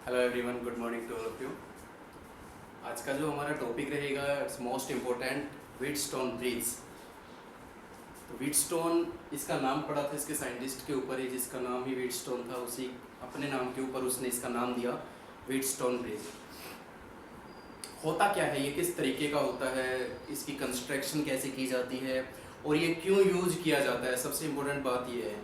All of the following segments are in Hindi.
Hello everyone, good morning to all of you. आज का जो हमारा टॉपिक रहेगा it's most important, Wheatstone bridge. तो व्हीटस्टोन, इसका नाम पड़ा था इसके साइंटिस्ट के ऊपर ही, जिसका नाम ही व्हीटस्टोन था, उसी अपने नाम के ऊपर उसने इसका नाम दिया व्हीटस्टोन ब्रिज। होता क्या है, ये किस तरीके का होता है, इसकी कंस्ट्रक्शन कैसे की जाती है और ये क्यों यूज किया जाता है, सबसे इम्पोर्टेंट बात ये है।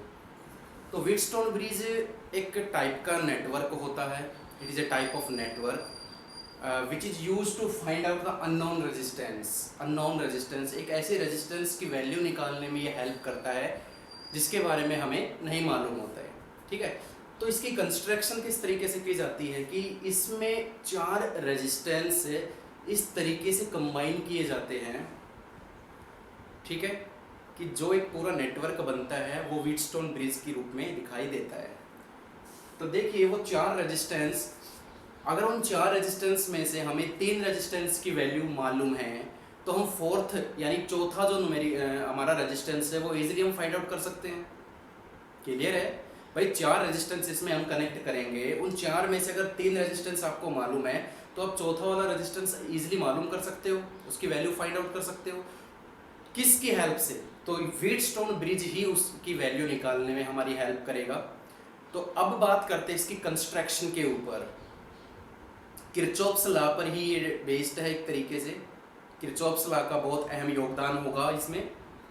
तो व्हीटस्टोन ब्रिज एक टाइप का नेटवर्क होता है। It is a type of network which is use to find out the unknown resistance. Unknown resistance, एक ऐसे रेजिस्टेंस की वैल्यू निकालने में ये हेल्प करता है जिसके बारे में हमें नहीं मालूम होता है। ठीक है, तो इसकी कंस्ट्रक्शन किस तरीके से की जाती है कि इसमें 4 रेजिस्टेंस इस तरीके से कंबाइन किए जाते हैं, ठीक है, कि जो एक पूरा नेटवर्क बनता है वो व्हीटस्टोन ब्रिज के रूप में दिखाई देता है। तो देखिए वो 4 रेजिस्टेंस, अगर उन 4 रेजिस्टेंस में से हमें 3 रेजिस्टेंस की वैल्यू मालूम है तो हम फोर्थ यानी चौथा जो हमारा रेजिस्टेंस है वो इजीली हम फाइंड आउट कर सकते हैं। क्लियर है भाई? 4 रेजिस्टेंस इसमें हम कनेक्ट करेंगे, उन 4 में से अगर 3 रेजिस्टेंस आपको मालूम है तो आप चौथा वाला रेजिस्टेंस इजीली मालूम कर सकते हो, उसकी वैल्यू फाइंड आउट कर सकते हो। किसकी हेल्प से? तो व्हीटस्टोन ब्रिज ही उसकी वैल्यू निकालने में हमारी हेल्प करेगा। तो अब बात करते हैं इसकी कंस्ट्रक्शन के ऊपर। किरचॉफ्स लॉ पर ही ये बेस्ड है एक तरीके से। किरचॉफ्स लॉ का बहुत अहम योगदान होगा इसमें,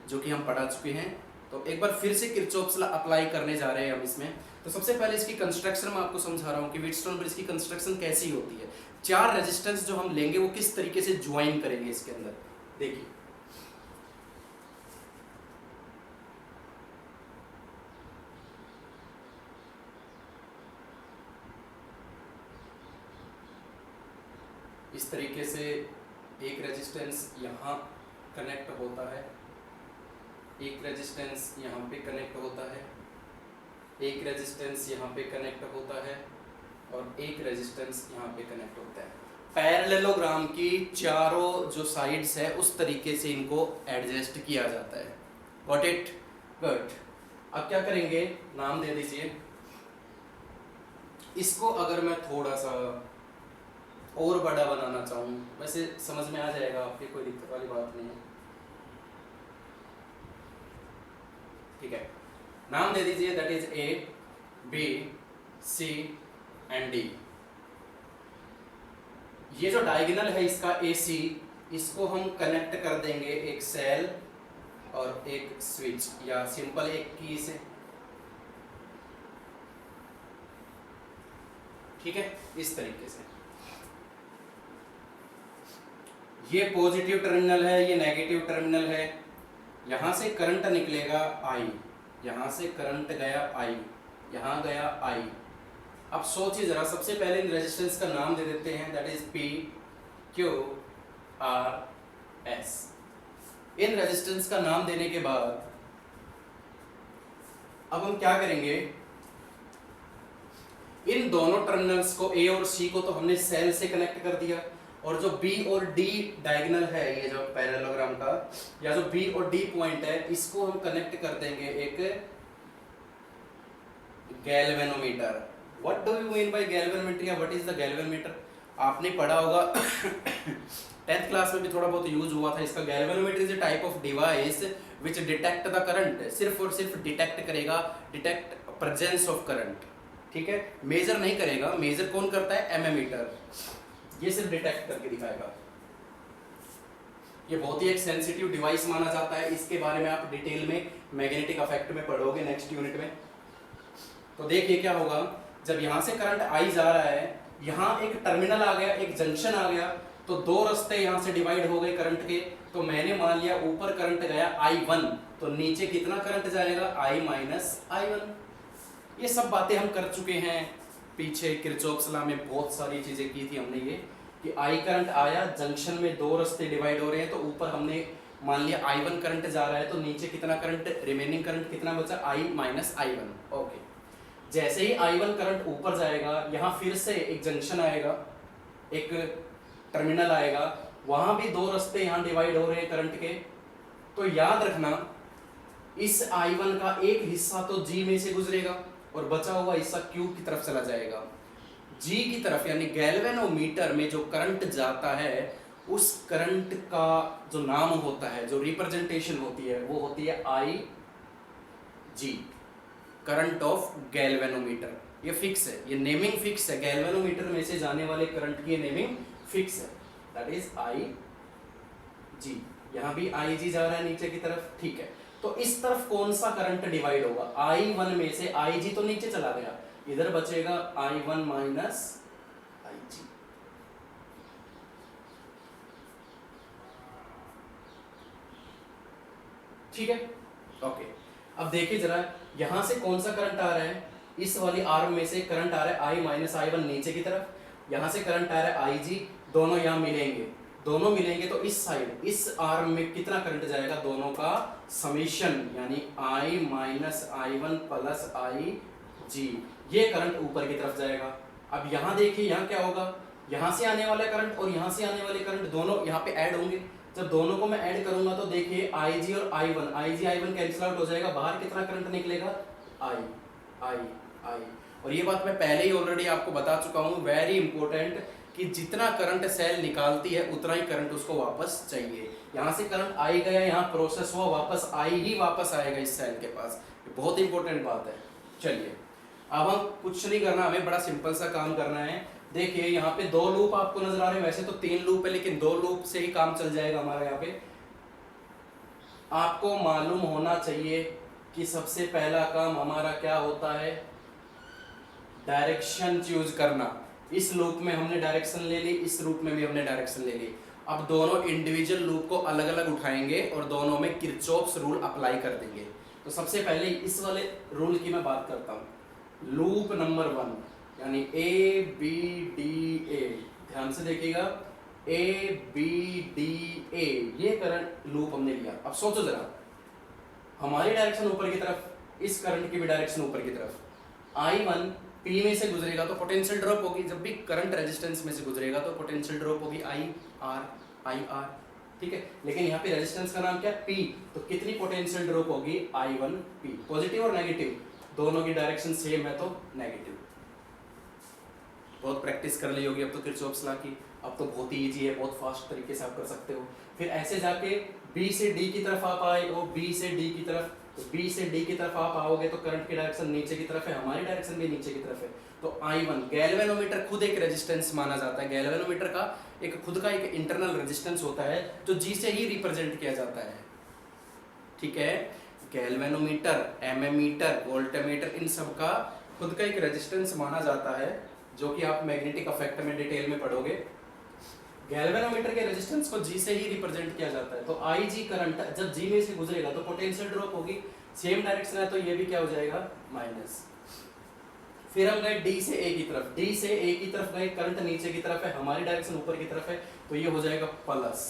जो कि हम पढ़ा चुके हैं। तो एक बार फिर से किरचॉफ्स लॉ अप्लाई करने जा रहे हैं हम इसमें। तो सबसे पहले इसकी कंस्ट्रक्शन मैं आपको समझा रहा हूँ कि व्हीटस्टोन ब्रिज की कंस्ट्रक्शन कैसी होती है। 4 रेजिस्टेंस जो हम लेंगे वो किस तरीके से ज्वाइन करेंगे इसके अंदर, देखिए। इस तरीके से एक रेजिस्टेंस यहाँ कनेक्ट होता है, एक रेजिस्टेंस यहाँ पे कनेक्ट होता है, एक रेजिस्टेंस यहाँ पे कनेक्ट होता है और एक रेजिस्टेंस यहाँ पे कनेक्ट होता है। पैरेललोग्राम की चारों जो साइड्स है उस तरीके से इनको एडजस्ट किया जाता है। Got it? गुड। अब क्या करेंगे, नाम दे दीजिए इसको। अगर मैं थोड़ा सा और बड़ा बनाना चाहूँ, वैसे समझ में आ जाएगा आपके, कोई दिक्कत वाली बात नहीं है। ठीक है, नाम दे दीजिए that is A, B, C and D. ये जो डायगोनल है इसका ए सी, इसको हम कनेक्ट कर देंगे एक सेल और एक स्विच या सिंपल एक की से। ठीक है, इस तरीके से। ये पॉजिटिव टर्मिनल है, ये नेगेटिव टर्मिनल है। यहां से करंट निकलेगा आई, यहां से करंट गया आई, यहां गया आई। अब सोचिए जरा, सबसे पहले इन रेजिस्टेंस का नाम दे देते हैं, that is P Q R S. In resistance का नाम देने के बाद अब हम क्या करेंगे, इन दोनों टर्मिनल्स को ए और सी को तो हमने सेल से कनेक्ट कर दिया, और जो बी और डी डायगोनल है, ये जो पैरेललोग्राम का, या जो बी और डी पॉइंट है, इसको हम कनेक्ट कर देंगे एक galvanometer. What do you mean by galvanometer या व्हाट इज द गैल्वेनोमीटर? आपने पढ़ा होगा 10th क्लास में भी थोड़ा बहुत यूज हुआ था इसका। Galvanometer is a type of device which detect the current. सिर्फ और सिर्फ डिटेक्ट करेगा, डिटेक्ट प्रेजेंस ऑफ करंट। ठीक है, मेजर नहीं करेगा। मेजर कौन करता है? एमीमीटर। ये सिर्फ डिटेक्ट करके दिखाएगा। ये बहुत ही एक सेंसिटिव डिवाइस माना जाता है। इसके बारे में आप डिटेल में मैग्नेटिक इफेक्ट में पढ़ोगे नेक्स्ट यूनिट में। तो देखिए क्या होगा, जब यहां से करंट आई जा रहा है, यहां एक टर्मिनल आ गया, एक जंक्शन आ गया, तो 2 रास्ते यहां से डिवाइड हो गए करंट के। तो मैंने मान लिया ऊपर करंट गया I1, तो नीचे कितना करंट जाएगा? I minus I1। ये सब बातें हम कर चुके हैं पीछे। किरचॉफ्स लॉ में बहुत सारी चीजें की थी हमने, ये कि I करंट आया, जंक्शन में 2 रास्ते डिवाइड हो रहे हैं, तो ऊपर हमने मान लिया I1 करंट जा रहा है, तो नीचे कितना करंट, रिमेनिंग करंट कितना बचा? I minus I1। ओके, जैसे ही I1 करंट ऊपर जाएगा, यहाँ फिर से एक जंक्शन आएगा, एक टर्मिनल आएगा, वहां भी 2 रास्ते यहाँ डिवाइड हो रहे हैं करंट के। तो याद रखना, इस I1 का एक हिस्सा तो G में से गुजरेगा और बचा हुआ हिस्सा Q की तरफ चला जाएगा। जी की तरफ यानी गैल्वेनोमीटर में जो करंट जाता है उस करंट का जो नाम होता है, जो रिप्रेजेंटेशन होती है, वो होती है आई जी, करंट ऑफ गैल्वेनोमीटर। ये फिक्स है, ये नेमिंग फिक्स है, गैल्वेनोमीटर में से जाने वाले करंट की नेमिंग फिक्स है, दैट इज आई जी। यहां भी आई जी जा रहा है नीचे की तरफ, ठीक है। तो इस तरफ कौन सा करंट डिवाइड होगा, आई वन में से आई जी तो नीचे चला गया, इधर बचेगा आई वन माइनस आई जी। ठीक है, ओके। अब देखिए जरा, यहां से कौन सा करंट आ रहा है, इस वाली आर्म में से करंट आ रहा है आई माइनस आई वन नीचे की तरफ, यहां से करंट आ रहा है आई जी, दोनों यहां मिलेंगे, दोनों मिलेंगे तो इस साइड इस आर्म में कितना करंट जाएगा, दोनों का समीशन यानी आई माइनस आई वन प्लस आई जी, ये करंट ऊपर की तरफ जाएगा। अब यहां देखिए यहां क्या होगा, यहां से आने वाला करंट और यहां से आने वाले करंट दोनों यहां पे ऐड होंगे, जब दोनों को मैं ऐड करूंगा तो देखिए आई जी और आई वन कैंसिल आउट हो जाएगा, बाहर कितना करंट निकलेगा, आई आई आई। और ये बात मैं पहले ही ऑलरेडी आपको बता चुका हूं, वेरी इंपॉर्टेंट, कि जितना करंट सेल निकालती है उतना ही करंट उसको वापस चाहिए। यहां से करंट आई गया, यहाँ प्रोसेस हुआ, वापस आई ही वापस आएगा इस सेल के पास, ये बहुत इंपॉर्टेंट बात है। चलिए अब हम कुछ नहीं करना, हमें बड़ा सिंपल सा काम करना है। देखिए यहाँ पे 2 लूप आपको नजर आ रहे हैं, वैसे तो 3 लूप है लेकिन 2 लूप से ही काम चल जाएगा हमारा। यहाँ पे आपको मालूम होना चाहिए कि सबसे पहला काम हमारा क्या होता है, डायरेक्शन चूज करना। इस लूप में हमने डायरेक्शन ले ली, इस लूप में भी हमने डायरेक्शन ले ली। अब दोनों इंडिविजुअल लूप को अलग अलग उठाएंगे और दोनों में किरचॉफ्स रूल अप्लाई कर देंगे। तो सबसे पहले इस वाले रूल की मैं बात करता हूँ, लूप नंबर 1 यानी ए बी डी ए, ध्यान से देखिएगा, ए बी डी ए, ये करंट लूप हमने लिया। अब सोचो जरा, हमारी डायरेक्शन ऊपर की तरफ, इस करंट की भी डायरेक्शन ऊपर की तरफ, आई वन पी में से गुजरेगा तो पोटेंशियल ड्रॉप होगी, जब भी करंट रेजिस्टेंस में से गुजरेगा तो पोटेंशियल ड्रॉप होगी आई आर, ठीक है। लेकिन यहाँ पे रेजिस्टेंस का नाम क्या, पी, तो कितनी पोटेंशियल ड्रॉप होगी, आई वन पी। पॉजिटिव और नेगेटिव दोनों की डायरेक्शन सेम है तो नेगेटिव। बहुत प्रैक्टिस कर ली होगी अब तो किरचॉफ्स लॉ की, अब तो बहुत ही ईजी है, बहुत फास्ट तरीके से आप कर सकते हो। फिर ऐसे जाके बी से डी की तरफ आप आए हो, बी से डी की तरफ, तो बी से डी की तरफ आप आओगे तो करंट की डायरेक्शन नीचे की तरफ है, हमारी डायरेक्शन भी नीचे की तरफ है। तो आई वन, गैल्वेनोमीटर खुद एक रेजिस्टेंस माना जाता है, गैल्वेनोमीटर का एक खुद का एक इंटरनल रेजिस्टेंस होता है जो जी से ही रिप्रेजेंट किया जाता है, ठीक है। गैल्वेनोमीटर, एमीमीटर, वोल्टमीटर, इन सब का खुद का एक रेजिस्टेंस माना जाता है, जो कि आप मैग्नेटिक अफेक्ट में डिटेल में पढ़ोगे। गैल्वेनोमीटर के रेजिस्टेंस को जी से ही रिप्रेजेंट किया जाता है। तो आई जी करंट जब जी में से गुजरेगा तो पोटेंशियल ड्रॉप होगी, सेम डायरेक्शन है तो ये भी क्या हो जाएगा, माइनस। फिर हम गए डी से ए की तरफ, डी से ए की तरफ गए, करंट नीचे की तरफ है, हमारी डायरेक्शन ऊपर की तरफ है, तो ये हो जाएगा plus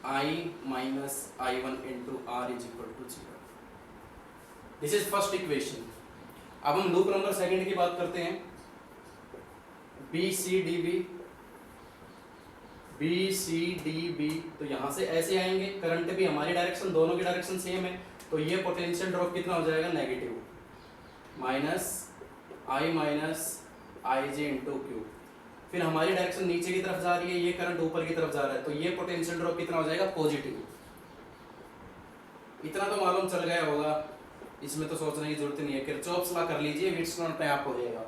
I minus I one into R is equal to 0। This is first equation. अब हम लूप नंबर सेकंड की बात करते हैं, B C D B, B C D B, तो यहां से ऐसे आएंगे, करंट भी हमारी डायरेक्शन, दोनों की डायरेक्शन सेम है, तो ये पोटेंशियल ड्रॉप कितना हो जाएगा, नेगेटिव, माइनस आई जी इंटू क्यू। फिर हमारी डायरेक्शन नीचे की तरफ जा रही है, ये करंट ऊपर की तरफ जा रहा है, तो ये पोटेंशियल ड्रॉप कितना हो जाएगा, पॉजिटिव। इतना तो मालूम चल गया होगा, इसमें तो सोचने की जरूरत नहीं है, किरचॉफ्स लॉ कर लीजिए, व्हीटस्टोन पे आप हो जाएगा।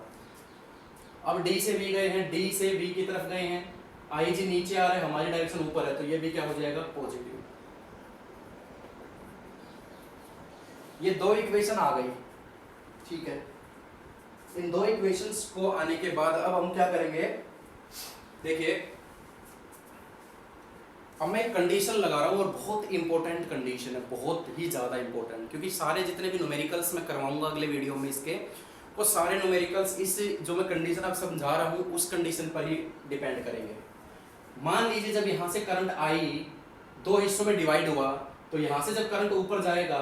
अब डी से बी गए हैं, डी से बी की तरफ गए हैं, आई जी नीचे आ रहा है, हमारी डायरेक्शन ऊपर है, तो ये भी क्या हो जाएगा, पॉजिटिव। ये 2 इक्वेशन आ गई, ठीक है। इन 2 इक्वेशंस को आने के बाद अब हम क्या करेंगे, देखिए अब मैं एक कंडीशन लगा रहा हूँ और बहुत इंपॉर्टेंट कंडीशन है, बहुत ही ज़्यादा इंपॉर्टेंट, क्योंकि सारे जितने भी न्यूमेरिकल्स मैं करवाऊंगा अगले वीडियो में इसके, वो सारे न्यूमेरिकल्स इस जो मैं कंडीशन आप समझा रहा हूँ उस कंडीशन पर ही डिपेंड करेंगे। मान लीजिए जब यहाँ से करंट आई 2 हिस्सों में डिवाइड हुआ, तो यहाँ से जब करंट ऊपर जाएगा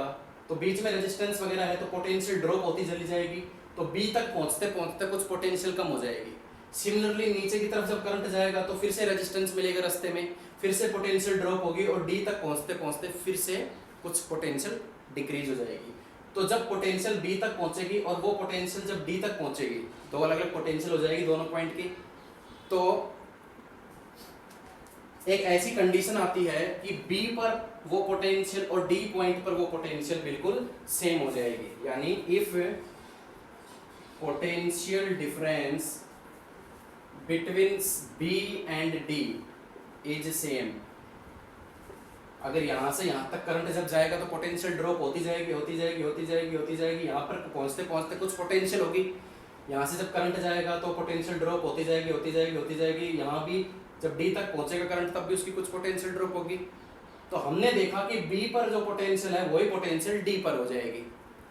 तो बीच में रेजिस्टेंस वगैरह है तो पोटेंशियल ड्रॉप होती चली जाएगी, तो बी तक पहुँचते पहुँचते कुछ पोटेंशियल कम हो जाएगी। सिमिलरली नीचे की तरफ जब करंट जाएगा तो फिर से रेजिस्टेंस मिलेगा रास्ते में, फिर से पोटेंशियल ड्रॉप होगी और डी तक पहुँचते पहुँचते फिर से कुछ पोटेंशियल डिक्रीज हो जाएगी। तो तो जब पोटेंशियल बी तक पहुंचेगी और वो पोटेंशियल जब डी तक पहुंचेगी, दो अलग अलग पोटेंशियल हो जाएगी दोनों पॉइंट की, तो एक ऐसी कंडीशन आती है कि बी पर वो पोटेंशियल और डी पॉइंट पर वो पोटेंशियल बिल्कुल सेम हो जाएगी। यानी if potential difference between B and D is same, अगर यहां से यहां तक करंट जब जाएगा तो पोटेंशियल ड्रॉप होती जाएगी होती जाएगी होती जाएगी होती जाएगी, यहाँ पर पहुंचते पहुंचते कुछ पोटेंशियल होगी, यहाँ से जब करंट जाएगा तो पोटेंशियल ड्रॉप होती जाएगी होती जाएगी होती जाएगी, यहाँ भी जब डी तक पहुंचेगा करंट तब भी उसकी कुछ पोटेंशियल ड्रॉप होगी। तो हमने देखा कि बी पर जो पोटेंशियल है वही पोटेंशियल डी पर हो जाएगी,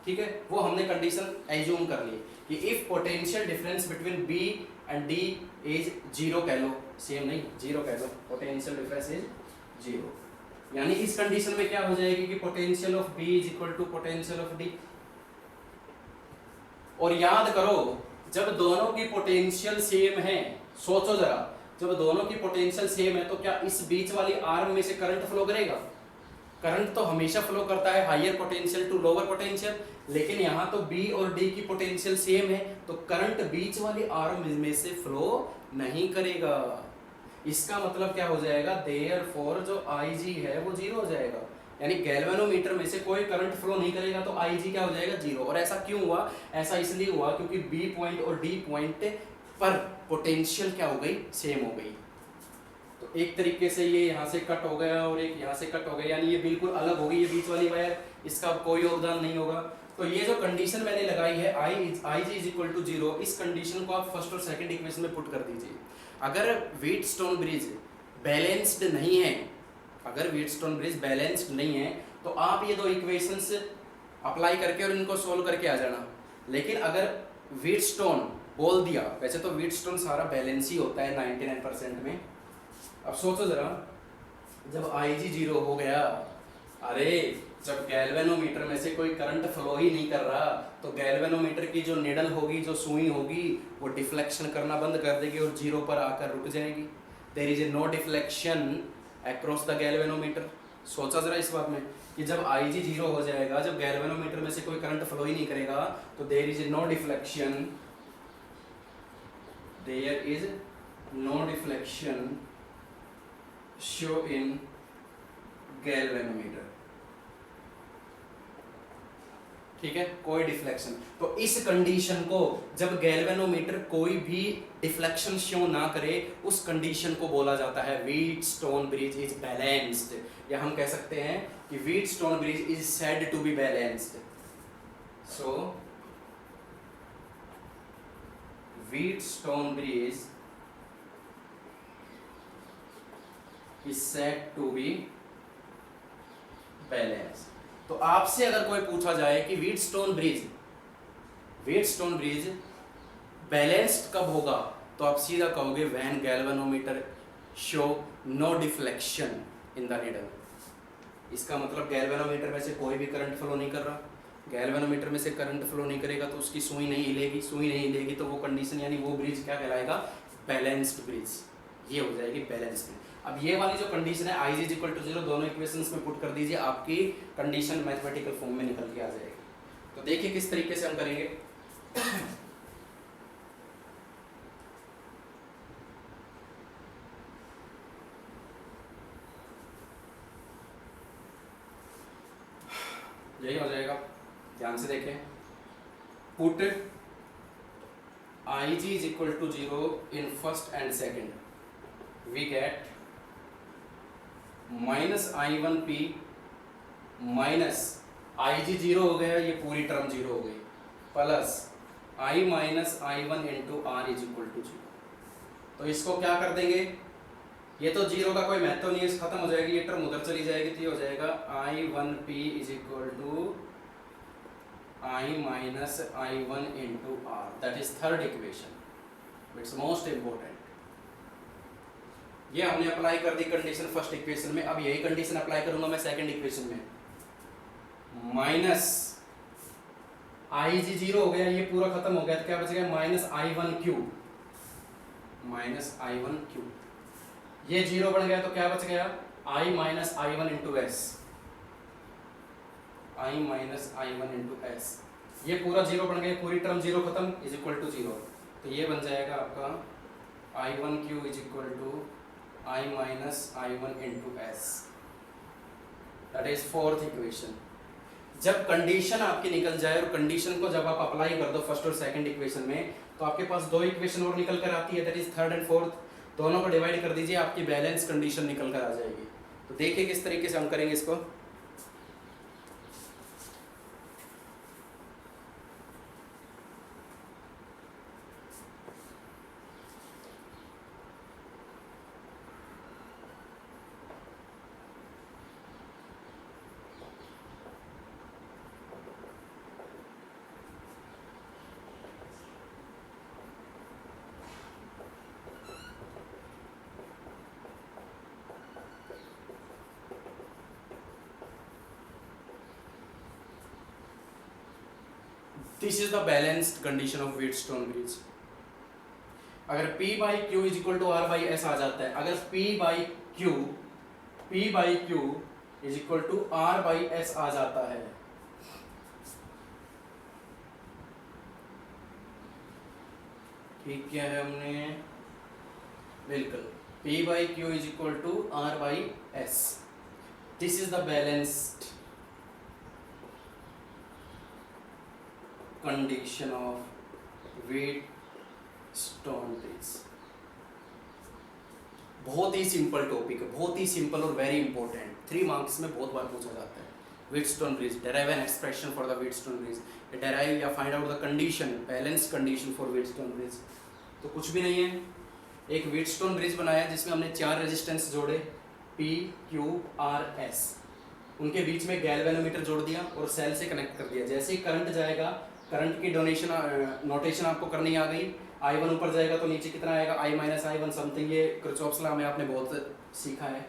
ठीक है, वो हमने कंडीशन एज्यूम कर ली कि if potential difference between B and D is zero कह लो, सेम नहीं जीरो कह लो, पोटेंशियल डिफरेंस इज जीरो, यानी इस कंडीशन में क्या हो जाएगी कि potential of B is equal to potential of D. और याद करो जब दोनों की पोटेंशियल सेम है, सोचो जरा, जब दोनों की पोटेंशियल सेम है तो क्या इस बीच वाली आर्म में से करंट फ्लो करेगा? करंट तो हमेशा फ्लो करता है higher potential to lower potential, लेकिन यहाँ तो बी और डी की पोटेंशियल सेम है तो करंट बीच वाली आर्म में से फ्लो नहीं करेगा। इसका मतलब क्या हो जाएगा, देयरफॉर जो IG है वो जीरो हो जाएगा, यानी गैल्वेनोमीटर में से कोई करंट फ्लो नहीं करेगा तो IG क्या हो जाएगा, जीरो। और ऐसा क्यों हुआ? ऐसा इसलिए हुआ क्योंकि बी पॉइंट और डी पॉइंट पर पोटेंशियल क्या हो गई, सेम हो गई। तो एक तरीके से ये यहाँ से कट हो गया और एक यहाँ से कट हो गया, यानी ये बिल्कुल अलग हो गई, ये बीच वाली वायर, इसका कोई योगदान नहीं होगा। तो ये जो कंडीशन मैंने लगाई है IG is equal to zero, इस कंडीशन को आप फर्स्ट और सेकंड इक्वेशन में पुट कर दीजिए। अगर व्हीटस्टोन ब्रिज बैलेंस्ड नहीं है, अगर व्हीटस्टोन ब्रिज बैलेंस्ड नहीं है तो आप ये दो इक्वेशंस अप्लाई करके और इनको सोल्व करके आ जाना। लेकिन अगर व्हीटस्टोन बोल दिया, वैसे तो व्हीटस्टोन सारा बैलेंस ही होता है 99% में। अब सोचो जरा, जब IG जीरो हो गया, अरे जब गैल्वेनोमीटर में से कोई करंट फ्लो ही नहीं कर रहा तो गैल्वेनोमीटर की जो निडल होगी, जो सुई होगी, वो डिफ्लेक्शन करना बंद कर देगी और जीरो पर आकर रुक जाएगी। There is a no deflection across the galvanometer. सोचा जरा इस बात में कि जब IG जीरो हो जाएगा, जब गैल्वेनोमीटर में से कोई करंट फ्लो ही नहीं करेगा तो there is a no deflection, there is no deflection show in galvanometer, ठीक है, कोई डिफ्लेक्शन। तो इस कंडीशन को जब गैल्वेनोमीटर कोई भी डिफ्लेक्शन शो ना करे, उस कंडीशन को बोला जाता है व्हीटस्टोन ब्रिज इज बैलेंस्ड, या हम कह सकते हैं कि Wheatstone bridge is said to be balanced. So Wheatstone bridge is said to be balanced. तो आपसे अगर कोई पूछा जाए कि व्हीटस्टोन ब्रिज बैलेंस्ड कब होगा, तो आप सीधा कहोगे when galvanometer show no deflection in the needle. इसका मतलब गैल्वेनोमीटर में से कोई भी करंट फ्लो नहीं कर रहा, गैल्वेनोमीटर में से करंट फ्लो नहीं करेगा तो उसकी सुई नहीं हिलेगी, सुई नहीं हिलेगी तो वो कंडीशन यानी वो ब्रिज क्या कहलाएगा, बैलेंस्ड ब्रिज, ये हो जाएगी बैलेंस्ड ब्रिज। अब ये वाली जो कंडीशन है IG is equal to zero, दोनों इक्वेशंस में पुट कर दीजिए, आपकी कंडीशन मैथमेटिकल फॉर्म में निकल के आ जाएगी। तो देखिए किस तरीके से हम करेंगे। यही हो जाएगा, ध्यान से देखें। Put IG is equal to zero in first and second, we get -I1P minus IG zero हो गया, ये पूरी टर्म जीरो हो गई, plus I minus I1 into R is equal to zero. तो इसको क्या कर देंगे, ये तो जीरो का कोई महत्व नहीं है, खत्म हो जाएगी, ये टर्म उधर चली जाएगी तो ये हो जाएगा I1P is equal to I minus I1 into R, that is third equation, it's most important. ये हमने अप्लाई कर दी कंडीशन फर्स्ट इक्वेशन में, अब यही कंडीशन अप्लाई करूंगा मैं सेकंड इक्वेशन में। माइनस IG जीरो हो गया, ये पूरा खत्म हो गया, तो क्या बच गया -I1Q, -I1Q, ये जीरो बन गया तो क्या बच गया I minus I1 into S, I minus I one into S, ये पूरा जीरो बन गया, पूरी टर्म जीरो खत्म, इज इक्वल टू जीरो। तो ये बन जाएगा आपका I one Q is equal to I minus I one into S, that is fourth equation. जब कंडीशन आपकी निकल जाए और कंडीशन को जब आप अप्लाई कर दो फर्स्ट और सेकंड इक्वेशन में, तो आपके पास दो इक्वेशन और निकल कर आती है, that is third and fourth. दोनों को डिवाइड कर दीजिए, आपकी बैलेंस कंडीशन निकल कर आ जाएगी। तो देखिए किस तरीके से हम करेंगे इसको। This is the balanced condition of Wheatstone bridge. अगर P by Q is equal to R by S आ जाता है, अगर P by Q is equal to R by S आ जाता है, ठीक है हमने बिल्कुल P by Q is equal to R by S, this is the balanced condition of Wheatstone bridge. बहुत ही सिंपल टॉपिक है, बहुत ही सिंपल और वेरी इंपॉर्टेंट, 3 मार्क्स में बहुत बार पूछा जाता है। Wheatstone bridge, derive an expression for the Wheatstone bridge, derive या find out the condition, balance condition for Wheatstone bridge. तो कुछ भी नहीं है, एक व्हीटस्टोन ब्रिज बनाया जिसमें हमने 4 रेजिस्टेंस जोड़े, P, Q, R, S, उनके बीच में गैल्वेनोमीटर जोड़ दिया और सेल से कनेक्ट कर दिया। जैसे ही करंट जाएगा, करंट की नोटेशन आपको करनी आ गई, I1 ऊपर जाएगा तो नीचे कितना आएगा, I minus I one something, ये किरचॉफ्स लॉ में आपने बहुत सीखा है।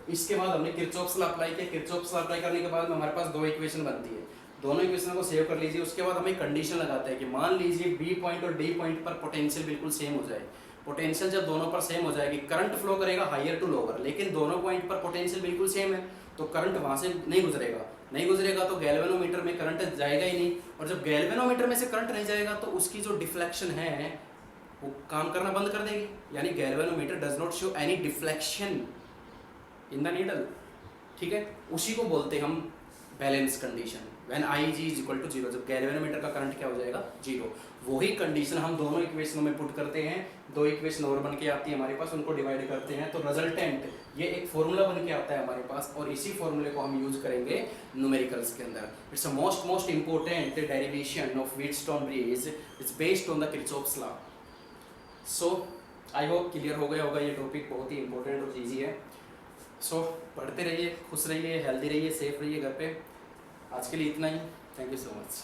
इसके बाद हमने किरचॉफ्स लॉ अप्लाई किया, किरचॉफ्स लॉ अप्लाई करने के बाद में हमारे पास 2 इक्वेशन बनती है, दोनों इक्वेशन को सेव कर लीजिए। उसके बाद हमें कंडीशन लगाते हैं कि मान लीजिए बी पॉइंट और डी पॉइंट पर पोटेंशियल बिल्कुल सेम हो जाए। पोटेंशियल जब दोनों पर सेम हो जाएगी, करंट फ्लो करेगा हायर टू लोअर, लेकिन दोनों पॉइंट पर पोटेंशियल बिल्कुल सेम है, तो करंट वहाँ से नहीं गुजरेगा तो गैल्वेनोमीटर में करंट जाएगा ही नहीं, और जब गैल्वेनोमीटर में से करंट नहीं जाएगा तो उसकी जो डिफ्लेक्शन है वो काम करना बंद कर देगी, यानी galvanometer does not show any deflection in the needle, ठीक है। उसी को बोलते हैं हम balance condition, when Ig is equal to zero, जब गैल्वेनोमीटर का करंट क्या हो जाएगा, जीरो। वही कंडीशन हम दोनों इक्वेशनों में पुट करते हैं, 2 इक्वेशन और बन के आती है हमारे पास, उनको डिवाइड करते हैं तो रिजल्टेंट ये एक फॉर्मूला बन के आता है हमारे पास, और इसी फॉर्मूले को हम यूज करेंगे न्यूमेरिकल्स के अंदर। It's a most important derivation of Wheatstone bridge, it's based on the Kirchhoff's law. So I hope clear हो गया होगा, ये टॉपिक बहुत ही इंपॉर्टेंट और ईजी है। सो पढ़ते रहिए, खुश रहिए, हेल्दी रहिए, सेफ रहिए घर पे। आज के लिए इतना ही, थैंक यू सो मच।